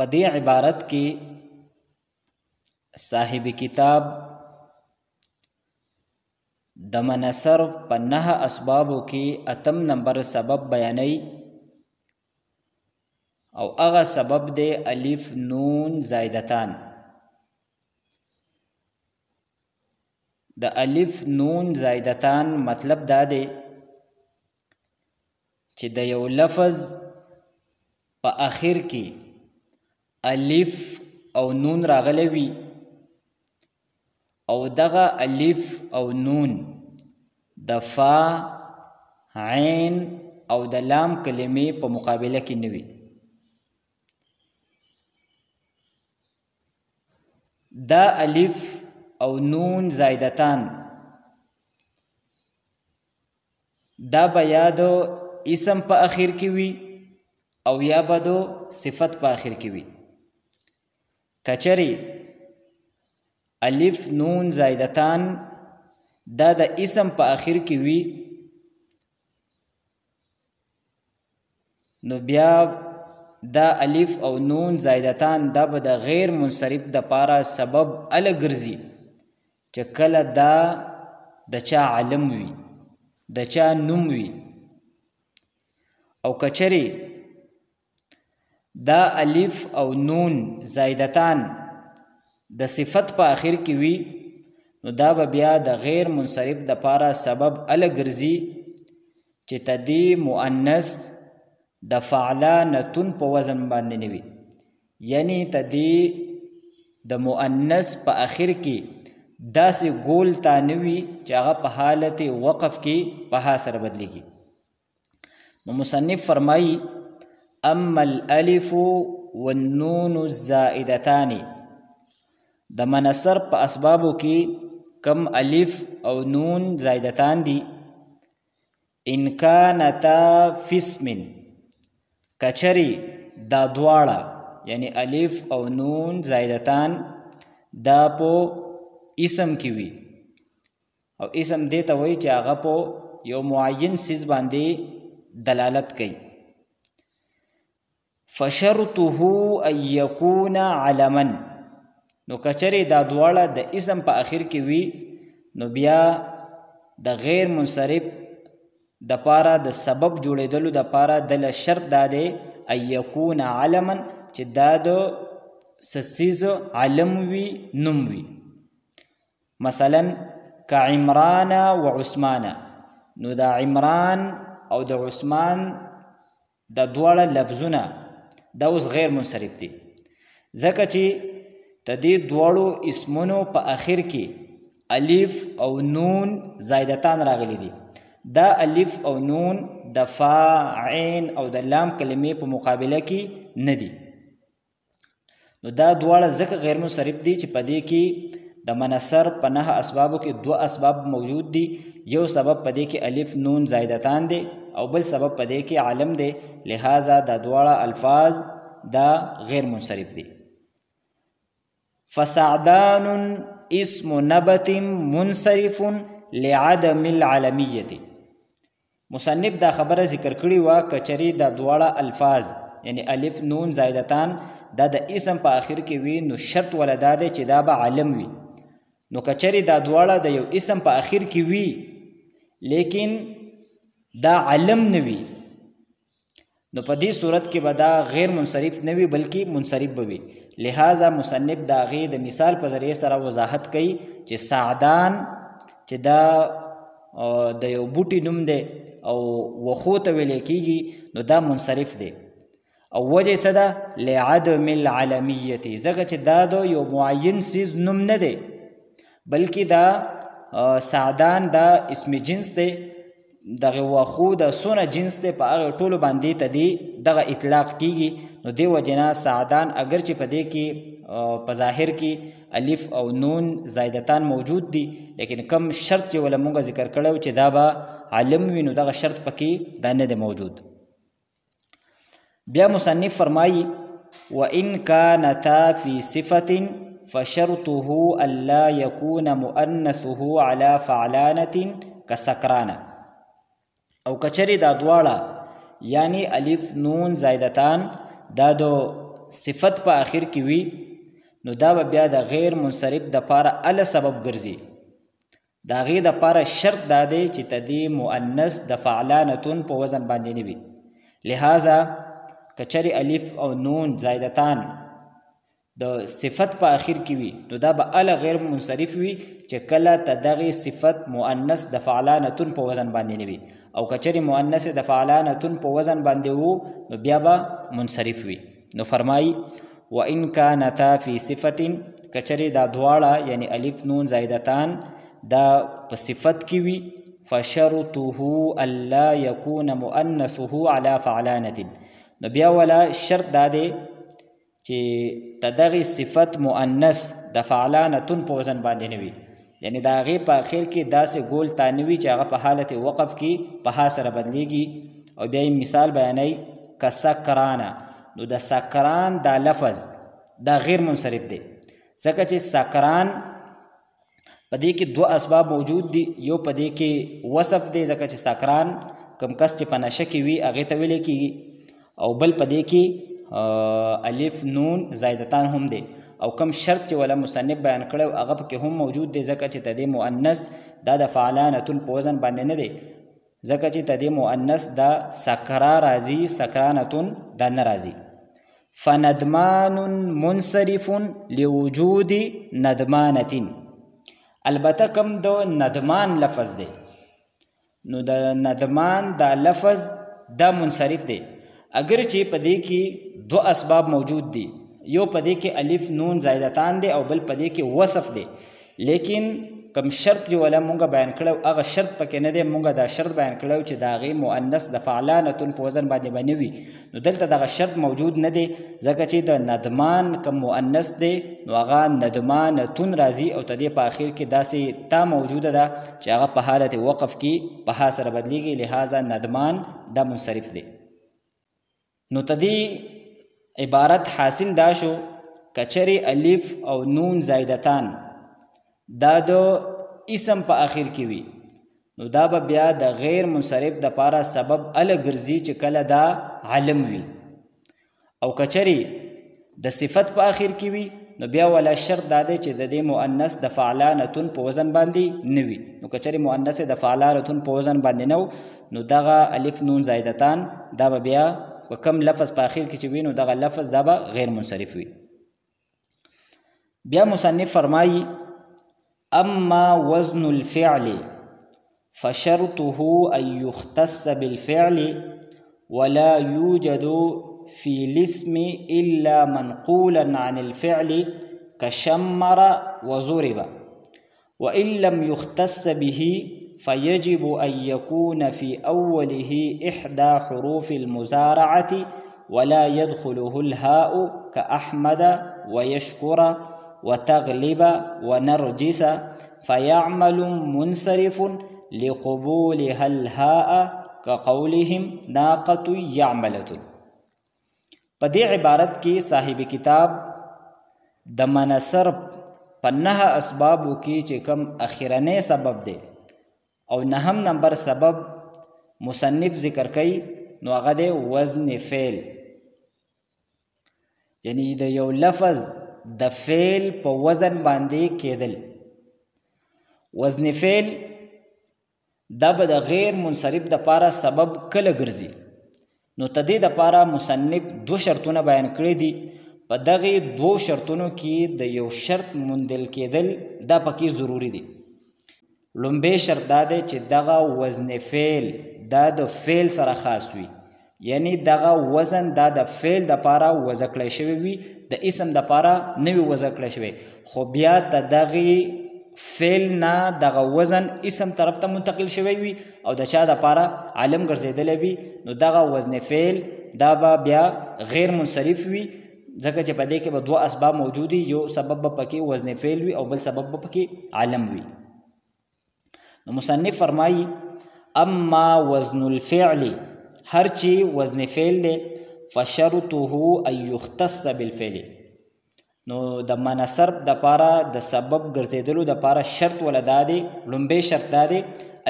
په دې عبارت کې صاحب کتاب د منصر په 9 اسبابو کې 8 نمبر سبب بیانوي او هغه سبب دی الف نون زائدتان. د الف نون زائدتان مطلب دا دی چې د یو لفظ په آخر کې الف او نون راغلی وي او دغه الف او نون د فا عین او د لام کلمې په مقابله کې نه وي. دا الف او نون زائدتان دا به یا د اسم په آخر کې وي او یا به د صفت په آخر کې وي. کچری الف نون زائدتان دا د اسم په آخر کې وي نو بیا دا الف او نون زائدتان دا به د غیر منصرف د پاره سبب الګرځي چې کله دا د چا علم وي د چا نوم وي. او کچری دا الف او نون زائدتان د صفت په آخر کې وي نو دا به بیا د غیر منصرف د پاره سبب الګرځي چې تدی مؤنث د فعلانتون په وزن باندې نه وي، یعنی تدی د مؤنث په آخر کې داسې ګول تا نه وي چې هغه په حالت وقف کې په ها سره بدلیږي. نو مصنف فرمایي اما الالف والنون الزائدتان د منصر په اسبابو کې کم الف او نون زائدتان دي ان کانتا فی اسم کچری دا دواړه یعنی الف او نون زائدتان دا په اسم کې وي او اسم دې ته وایي چې هغه په یو معین څیز باندې دلالت کوي. فشرطه ان یکون علما نو کچری دا دواړه د اسم په آخر کې وي نو بیا د غیر منصرف د پاره د سبب جوړېدلو د پاره د شرط دا دی ان یکون علما چې دا د سسیز علم وي نوم وي. مثلا کعمران و عثمان نو دا عمران او د عثمان د دواړه لفظونه دا اوس غیر منصرف دي ځکه چې تدې دواړو اسمونو په آخر کې الف او نون زائدتان راغلي دي. دا الف او نون د فا عین او د لام کلمې په مقابله کې نه دي نو دا دواړه ځکه غیر منصرف دي چې په دې کې د منصر په 9 اسبابو کې 2 اسباب موجود دي. یو سبب په دې کې الف نون زائدتان دي او بل سبب په دې کې علم دي، لہذا دا دواړه الفاظ دا غیر منصرف دي. فسعدان اسم نبت منصرف لعدم العلمیت. مصنف دا خبره ذکر کړي وا کچری دا دواړه الفاظ یعنی الف نون زائدتان دا د اسم په آخر کې وي نو شرط ولدا دی چې دا به علم وي. نو کچری دا دواړه د یو اسم په آخر کې وي لیکن دا علم نه وي نو په دې صورت کې به دا غیر منصرف نه وي بلکې منصرف به وي. لہذا مصنف دا غي د مثال په ذریعه سره وضاحت کوي چې سعدان چې دا د یو بوټي نوم دی او وخو ته ویل کېږي نو دا منصرف دی او وجه څه ده لعدم العلمیت ځکه چې دا د یو معین څیز نوم نه دی بلکې دا سعدان دا اسم جنس دی دغه واخو د سونه جنس ته په هغه ټولو باندې ته دی دغه اطلاق کیږي نو دی وجنا سعدان اگر چې په دې کې په ظاهر کې الف او نون زائدتان موجود دي لیکن کم شرط چې ول موږ ذکر کړو چې دا به علم وي نو دغه شرط پکې دا نه دی موجود. بیا مصنف فرمایي وان كانتا في صفه فشرطه الا يكون مؤنثه على فعلانه كسكرانه. او کچری دا دواړه یعنی الف نون زائدتان دا دو صفت په آخر کې وي نو دا به بیا د غیر منصرف دپاره اله سبب ګرځي. د هغې دپاره شرط دا دی چې تدې مؤنث د فعلانتون په وزن باندې نه وي. لہذا که چرې الف او نون زایدتان د صفت په آخر کې وي نو دا به اله غیر منصرف وي چې کله ته دغې صفت مؤنث د فعلانتون په وزن باندې نه وي، او که چرې مؤنث د فعلانتون په وزن باندې وو نو بیا به منصرف وي. نو فرمایي وان کانتا فی صفت، که چرې دا دواړه یعنی الف نون زایدتان دا په صفت کې وي فشرطه الا یکون مؤنثه علی فعلانة، نو بیا ولا شرط دا دی چې تدغی صفت مؤنث د فعلانتون په وزن باندې نه وي، یعنی د هغې په اخر کې داسې ګول تا نه وي چې هغه په حالت وقف کې په ها سره بدلیږي. او بیا یې مثال بیانوي که سکرانه، نو د سکران دا لفظ دا غیر منصرف دی ځکه چې سکران په دې کې دوه اسباب موجود دي. یو په دې کې وصف دی ځکه چې سکران کم کس چې په نشه کې وي هغې ته ویلی کېږي، او بل په دې کې الف نون زایدتان هم دی، او کم شرط چې ولا مصنف بیان کړی هغه پکې هم موجود دی ځکه چې تدې مؤنث دا د فعلانتون په وزن باندې نه دی، ځکه چې تدې مؤنث دا سکرا راځي، سکرانتون دا نه راځي. فندمان منصرف لوجود ندمانة، البته کم د ندمان لفظ دی نو د ندمان دا لفظ دا منصرف دی، اگر چې په دې کې دو اسباب موجود دي، یو په دې کې الف نون زایدتان دی او بل په دې کې وصف دی، لیکن کم شرط چې ولا مونږ بیان کړو هغه شرط پکې نه دی. مونږ دا شرط بیان کړو چې د هغې مؤنث د فعلانتون په وزن باندې به نه وي، نو دلته دغه شرط موجود نه دی ځکه چې د ندمان کم مؤنث دی نو هغه ندمانتون راځي، او تدې په آخر کې داسې تا موجوده ده چې هغه په حالت وقف کې په ها سره بدلیږي، لہذا ندمان دا منصرف دی. نو تدې عبارت حاصل دا شو که چرې الف او نون زایدتان دا د اسم په آخر کې وي نو دا به بیا د غیر منصرف دپاره سبب اله ګرځي چې کله دا علم وي، او که چرې د صفت په آخر کې وي نو بیا ولا شرط دا دی چې د دې مؤنث د فعلانتون په وزن باندې نه وي. نو که چرې مؤنث د فعلانتون په وزن باندې نه نو دغه الف نون زایدتان دا به بیا و کم لفظ په آخر کې چې وي نو دغه لفظ دا به غیر منصرف وي. بیا مصنف فرمایي اما وزن الفعل فشرطه ان يختص بالفعل ولا يوجد في الاسم الا منقولا عن الفعل كشمر وضرب، وان لم يختص به فيجب أن يكون في أوله إحدى حروف المزارعة ولا يدخله الهاء كأحمد ويشكر وتغلب ونرجس فيعمل منصرف لقبولها الهاء كقولهم ناقة يعملة. په دې عبارت کې صاحب کتاب د منصرف په 9 اسبابو کې چې کوم اخرنی سبب دی او 9 نمبر سبب مصنف ذکر کوي نو هغه دی وزن فعل، یعنی د یو لفظ د فعل په وزن باندې کېدل. وزن فعل دا به د غیر منصرف دپاره سبب کله ګرځي نو تدې دپاره مصنف 2 شرطونه بیان کړي دي. په دغې 2 شرطونو کې د یو شرط موندل کېدل دا پکې ضروري دي. لومبی شرط دا دی چې دغه وزن فعل دا د فعل سره خاص وي، یعنی دغه وزن دا د فعل دپاره وضع کړی شوی وي، د اسم دپاره نه وي وضع کړی شوی، خو بیا د دغې فعل نه دغه وزن اسم طرف ته منتقل شوی وي او د چا دپاره عالم ګرځېدلی وي، نو دغه وزن فعل دا به بیا غیر منصرف وي ځکه چې په دې کې به 2 اسباب موجود دي، یو سبب به پکې وزن فعل وي او بل سبب به پکې عالم وي. نو مصنف فرمایي اما وزن الفعل، هر چی وزن فعل دی فشرطه ان يختص بالفعل، نو د منصرف دپاره د سبب ګرځېدلو دپاره شرط ولا دا دی، لومبی شرط دا دی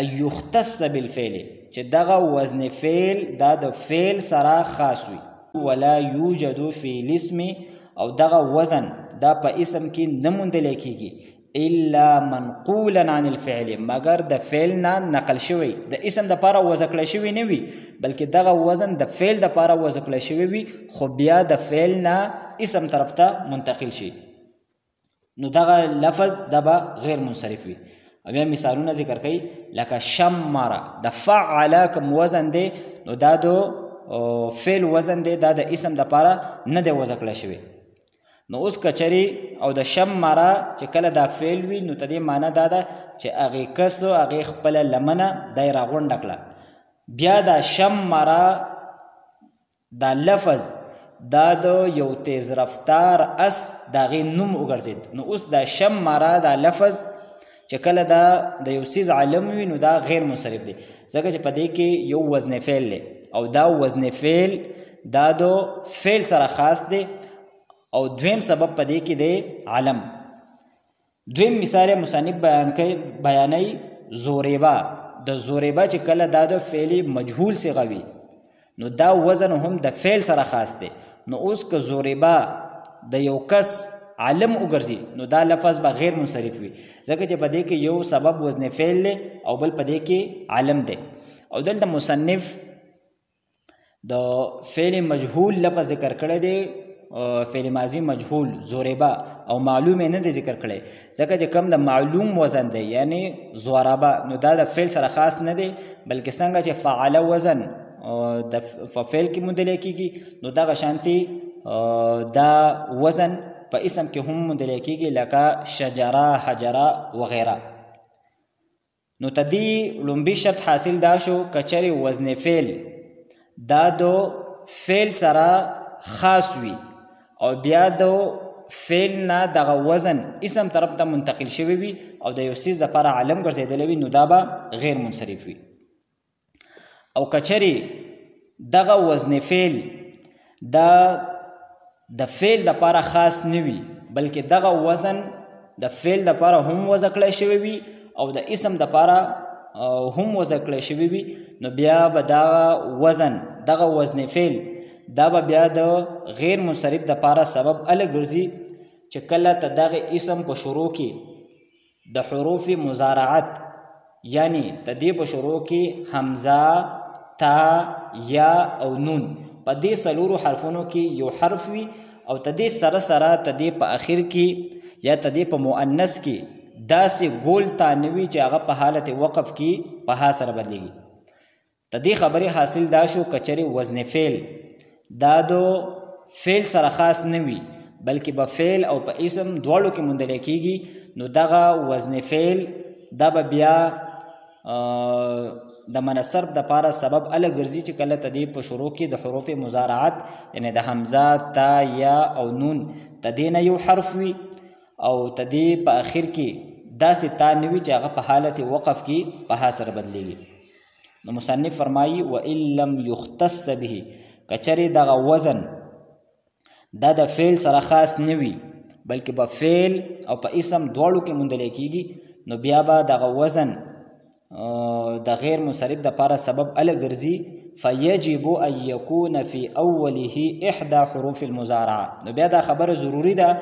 ان يختص بالفعل چې دغه وزن فعل دا د فعل سره خاص وي، ولا یوجد فی الاسم او دغه وزن دا په اسم کې نه موندل کیږي الا منقولا عن الفعل مگر د فعل نه نقل شوی د اسم د پاره وزکړه شوی نه وي بلکې دغه وزن د فعل د پاره وزکړه شوی وي خو بیا د فعل نه اسم طرف ته منتقل شي نو دغه لفظ دبا غیر منصرف وي بیا مثالونه ذکر کوي لکه شمر د فعل کوم وزن دی نو دا د فعل وزن دی دا د اسم د پاره نه دی وزکړه شوی نو اوس کچری او د شمره چې کله دا فعل وي نو تدې معنی دا ده چې هغه کس هغه خپل لمنه دای راغونډ کړه بیا دا شمره دا لفظ دا د یو تیز رفتار اس دا غي نوم وګرځید نو اوس دا شمره دا لفظ چې کله دا د یو سیز علم وي نو دا غیر منصرف دی ځکه چې په دې کې یو وزن فعل دی او دا وزن فعل دا د فعل سره خاص دی او دویم سبب پدې کې دی علم دویم مثال مصنف بیانای زوریبا د زوریبا چې کله دا د فعل مجهول صيغه وي نو دا وزن هم د فعل سره خاص دی نو اوس که زوریبا د یو کس علم وګرځي نو دا لفظ به غیر منصرف وي ځکه چې پدې کې یو سبب وزن فعل دی او بل پدې کې علم دی او دلته مصنف د فعل مجهول لفظ ذکر کړی دی فعل ماضی مجهول زوریبا او معلوم نه دی ذکر کړی ځکه چې کم د معلوم وزن دی یعنی زوربا نو دا د فعل سره خاص نه دی بلکې څنګه چې فعل وزن د فعل کې موندل کېږي نو دا شانتي دا وزن په اسم کې هم موندل کېږي لکه شجره حجره وغیره نو تدی لومبي شرط حاصل دا شو کچری وزن فعل دا دو فعل سره خاص وي او بیا د فعل نه دغه وزن اسم طرف ته منتقل شوی وي او د یو سیز لپاره علم ګرځېدلی وي نو دا به غیر منصرف وي او کچری دغه وزن فعل دا د فعل لپاره خاص نه وي بلکې دغه وزن د فعل لپاره هم وضع کړی شوی وي او د اسم لپاره هم وضع کړی شوی وي نو بیا به دغه وزن فعل دا به بیا د غیر منصرف د پاره سبب ال ګرځي چې کله ته دغه اسم په شروع کې د حروف مضارعت یعنی تدې په شروع کې حمزه تا یا او نون په دې سلورو حرفونو کې یو حرف وي او تدې سره سره تدې په اخر کې یا تدې په مؤنث کې داسې ګول تانوي چې هغه په حالت وقف کې په ها سره بدلېږي تدې خبرې حاصل دا شو کچري وزن فعل دا دو فعل سره خاص نه وي بلکې به فعل او په اسم دواړو کې موندل کېږي نو دغه وزن فعل دا به بیا د منصرف د پاره سبب ال ګرځي چې کله تدې په شروع کې د حروف مضارعت یعنی د حمزه تا یا او نون تدې نه یو حرف وي او تدې په اخر کې داسې تا نه وي چې هغه په حالت وقف کې په ها سره بدلېږي نو مصنف فرمایي وان لم يختص به کچری دغه وزن دا د فعل سره خاص نه وي بلکې په فعل او په اسم دواړو کې موندل کېږي نو بیا به دغه وزن د غیر منصرف د پاره سبب ال ګرځي فیجب ان یکون فی اوله احدى حروف المضارعه نو بیا دا خبره ضروری ده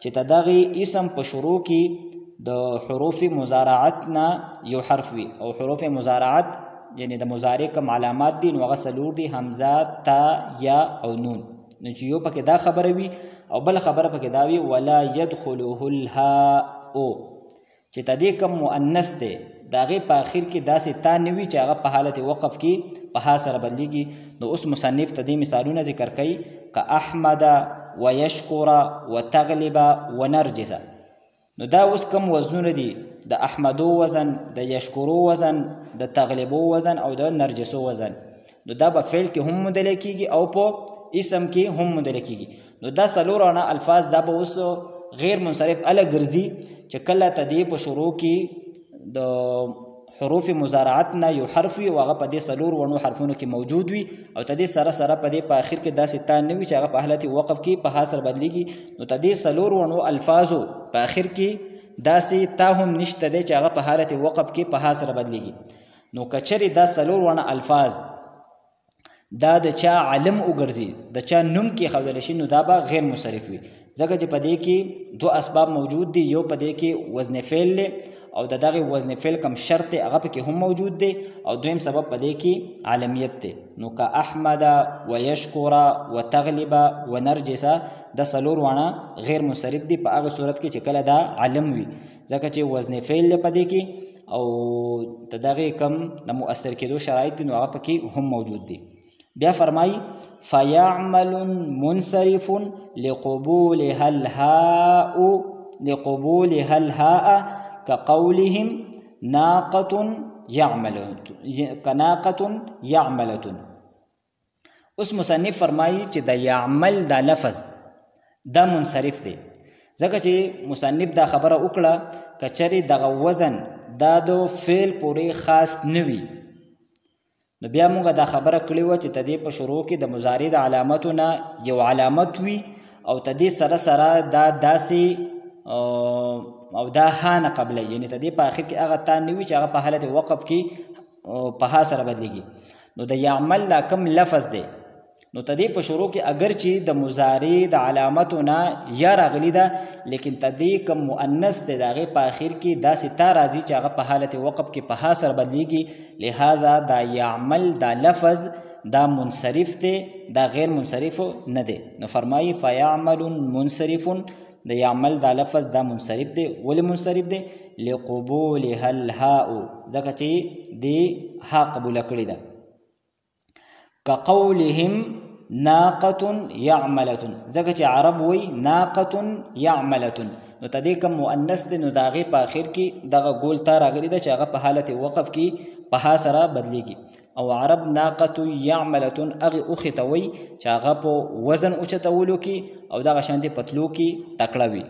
چې تدغه اسم په شروع کې د حروف مضارعت نه یو حرف وي او حروف مضارعت یعنی د مضارع کوم علامات دي نو هغه سلور دي حمزه تا یا او نون نو چې یو پکې دا خبره وي او بل خبره پکې دا وي ولا يدخله الهاء چې تدې کوم مؤنث دی داغه په اخر کې داسې تا نه وي چې هغه په حالت وقف کې په ها سره بدلېږي نو اوس مصنف تدې مثالونه ذکر کوي ک احمد ويشكر وتغلب ونرجس نو دا اوس کوم وزنونه دي د احمدو وزن د یشکرو وزن د تغلبو وزن او د نرجسو وزن نو دا په فعل کې هم موندل کېږي او په اسم کې هم موندل کېږي نو دا څلورونه الفاظ دا به اوس غیر منصرف ال ګرځي چې کله تدې په شروع کې د حروف مضارعت نه یو حرف وي او هغه په دې څلور ونو حرفونو کې موجود وي او تدې سره سره په دې په اخر کې داسې تا نه وي چې هغه په حالت وقف کې په حاصل بدلېږي نو تدې څلور ونو الفاظو په اخر کې داسې تا هم نشته دی چې هغه په حالت وقف کې په حاصل بدلېږي نو کچري دا څلور ونه الفاظ دا د چا علم وګرځي د چا نوم کې ښودلی شي نو دا به غیر منصرف وي ځکه چې په دې کې دو اسباب موجود دي یو په دې کې وزن فعل دی او د دغه وزن فعل کم شرط دی هغه پکې هم موجود دی او دویم سبب په دې کې عالمیت دی نو که احمد ويشکر وتغلب ونرجس د څلور واړه غیر منصرف دي په هغه صورت کې چې کله دا علم وي ځکه چې وزن فعل په دې کې او د دغه کم د مؤثر کېدو شرایط نو هغه پکې هم موجود دي بیا فرمای فيعمل منصرف لقبولها الهاء كقولهم ناقة يعملة اوس مصنف فرمایي چې د يعمل دا لفظ دا منصرف دی ځکه چې مصنف دا خبره وکړه کچري دغه وزن دا د فعل پورې خاص نه وي نو بیا موږ دا خبره کړې وه چې تدې په شروع کې د مضارع د علامتو نه یو علامت وي او تدې سره سره دا داسې او دا ها نه قبله یعنی تدې په آخر کې هغه تا نه وي چې هغه په حالت وقف کې په ها سره بدلېږي نو د یعمل دا کم لفظ دی نو تدې په شروع کې اگر چې د مضارع د علامتو نه یا راغلی ده لیکن تدې کم مؤنث دی د هغې په آخر کې داسې تا راځي چې هغه په حالت وقف کې په ها سره بدلېږي لہذا دا یعمل دا لفظ دا منصرف دی دا غیر منصرف نه دی نو فرمایي فیعمل منصرف د یعمل دا لفظ دا منصرف دی ولې منصرف دی لقبولها الهاء ځکه چې دی ها قبوله کړې ده كقولهم ناقة يعملة ځکه چې عرب وی ناقة يعملة نو تدې کوم مؤنث دی نو د هغې په آخر کې دغه ګول تا راغلي ده چې هغه په حالت وقف کې په ها سره بدلېږي او عرب ناقة يعملة هغې اوښې ته وی چې هغه په وزن اوچتولو کې او دغه شانتې پتلو کې تکړه وي